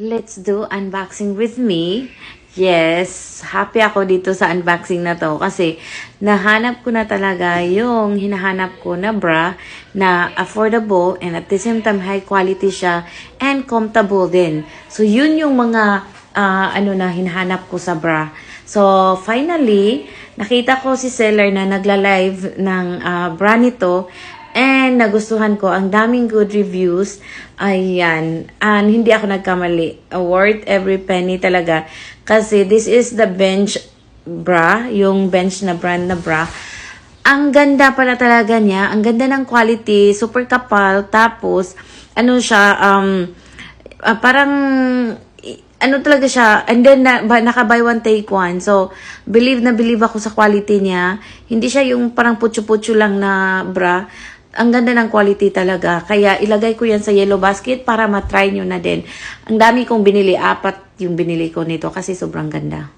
Let's do unboxing with me. Yes, happy ako dito sa unboxing na to kasi nahanap ko na talaga yung hinahanap ko na bra na affordable and at the same time high quality siya and comfortable din. So yun yung mga na hinahanap ko sa bra. So finally, nakita ko si seller na nagla-live ng bra nito. And nagustuhan ko, ang daming good reviews. Ayan. And hindi ako nagkamali. Worth every penny talaga. Kasi this is the bench bra. Yung bench na brand na bra. Ang ganda pala talaga niya. Ang ganda ng quality. Super kapal. Tapos, parang talaga siya, and then naka-buy one take one. So, believe ako sa quality niya. Hindi siya yung parang putyo-putyo lang na bra. Ang ganda ng quality talaga. Kaya ilagay ko yan sa yellow basket para matry nyo na din. Ang dami kong binili. 4 yung binili ko nito kasi sobrang ganda.